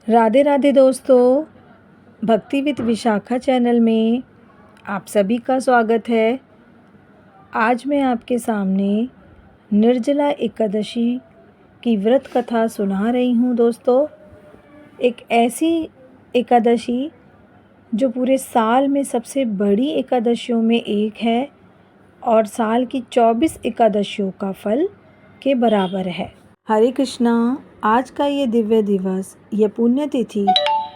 राधे राधे दोस्तों, भक्ति with Vishakha channel में आप सभी का स्वागत है। आज मैं आपके सामने निर्जला एकादशी की व्रत कथा सुना रही हूँ। दोस्तों, एक ऐसी एकादशी जो पूरे साल में सबसे बड़ी एकादशियों में एक है और साल की 24 एकादशियों का फल के बराबर है। हरे कृष्णा। आज का ये दिव्य दिवस, ये पुण्यतिथि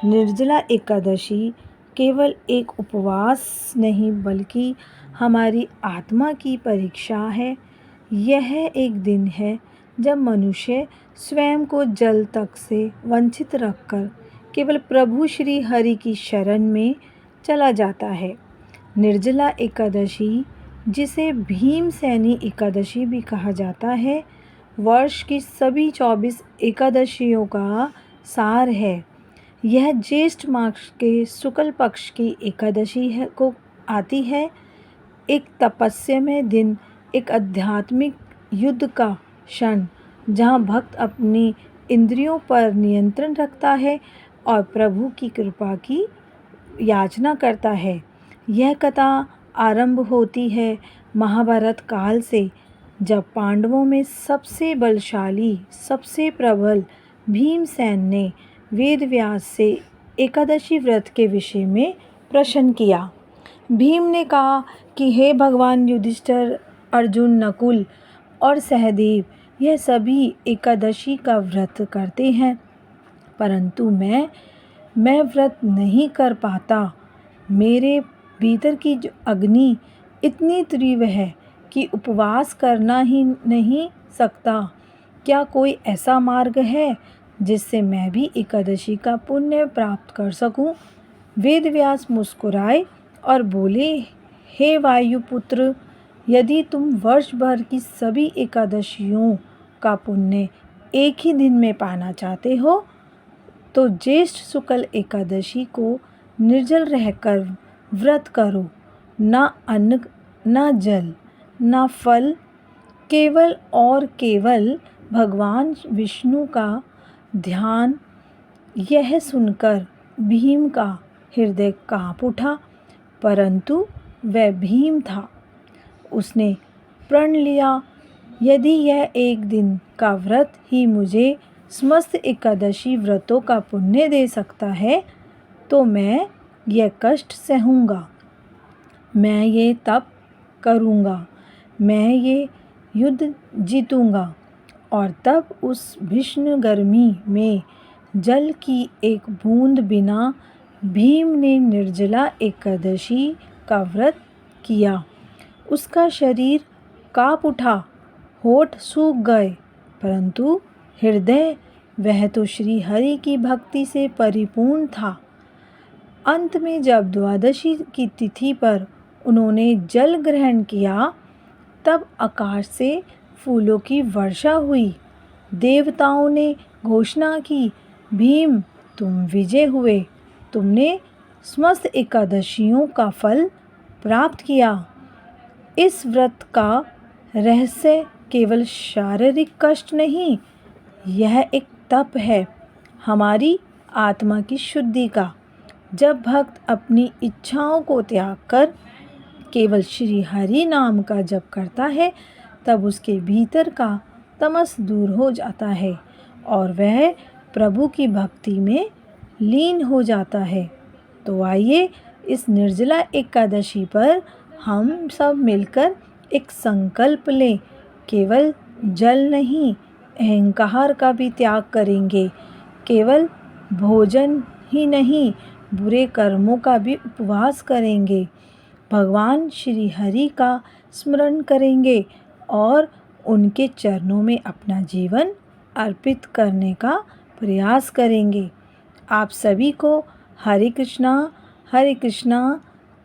निर्जला एकादशी केवल एक उपवास नहीं बल्कि हमारी आत्मा की परीक्षा है। यह एक दिन है जब मनुष्य स्वयं को जल तक से वंचित रखकर केवल प्रभु श्री हरि की शरण में चला जाता है। निर्जला एकादशी, जिसे भीमसेनी एकादशी भी कहा जाता है, वर्ष की सभी 24 एकादशियों का सार है। यह ज्येष्ठ मास के शुक्ल पक्ष की एकादशी को आती है। एक तपस्यामय दिन, एक आध्यात्मिक युद्ध का क्षण, जहाँ भक्त अपनी इंद्रियों पर नियंत्रण रखता है और प्रभु की कृपा की याचना करता है। यह कथा आरंभ होती है महाभारत काल से, जब पांडवों में सबसे बलशाली, सबसे प्रबल भीमसेन ने वेदव्यास से एकादशी व्रत के विषय में प्रश्न किया। भीम ने कहा कि हे भगवान युधिष्ठिर, अर्जुन, नकुल और सहदेव, यह सभी एकादशी का व्रत करते हैं, परंतु मैं व्रत नहीं कर पाता। मेरे भीतर की जो अग्नि इतनी तीव्र है कि उपवास करना ही नहीं सकता। क्या कोई ऐसा मार्ग है जिससे मैं भी एकादशी का पुण्य प्राप्त कर सकूं? वेदव्यास मुस्कुराए और बोले, हे वायुपुत्र, यदि तुम वर्ष भर की सभी एकादशियों का पुण्य एक ही दिन में पाना चाहते हो, तो ज्येष्ठ शुक्ल एकादशी को निर्जल रहकर व्रत करो। ना अन्न, ना जल, ना फल, केवल और केवल भगवान विष्णु का ध्यान। यह सुनकर भीम का हृदय कांप उठा, परंतु वह भीम था। उसने प्रण लिया, यदि यह एक दिन का व्रत ही मुझे समस्त एकादशी व्रतों का पुण्य दे सकता है, तो मैं यह कष्ट सहूँगा, मैं ये तप करूँगा, मैं ये युद्ध जीतूँगा। और तब उस भीषण गर्मी में जल की एक बूंद बिना भीम ने निर्जला एकादशी का व्रत किया। उसका शरीर काँप उठा, होठ सूख गए, परंतु हृदय, वह तो श्री हरि की भक्ति से परिपूर्ण था। अंत में जब द्वादशी की तिथि पर उन्होंने जल ग्रहण किया, तब आकाश से फूलों की वर्षा हुई। देवताओं ने घोषणा की, भीम, तुम विजय हुए, तुमने समस्त एकादशियों का फल प्राप्त किया। इस व्रत का रहस्य केवल शारीरिक कष्ट नहीं, यह एक तप है हमारी आत्मा की शुद्धि का। जब भक्त अपनी इच्छाओं को त्याग कर केवल श्री हरि नाम का जप करता है, तब उसके भीतर का तमस दूर हो जाता है और वह प्रभु की भक्ति में लीन हो जाता है। तो आइए, इस निर्जला एकादशी पर हम सब मिलकर एक संकल्प लें। केवल जल नहीं, अहंकार का भी त्याग करेंगे। केवल भोजन ही नहीं, बुरे कर्मों का भी उपवास करेंगे। भगवान श्री हरि का स्मरण करेंगे और उनके चरणों में अपना जीवन अर्पित करने का प्रयास करेंगे। आप सभी को हरे कृष्णा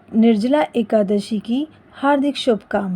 निर्जला एकादशी की हार्दिक शुभकामनाएं।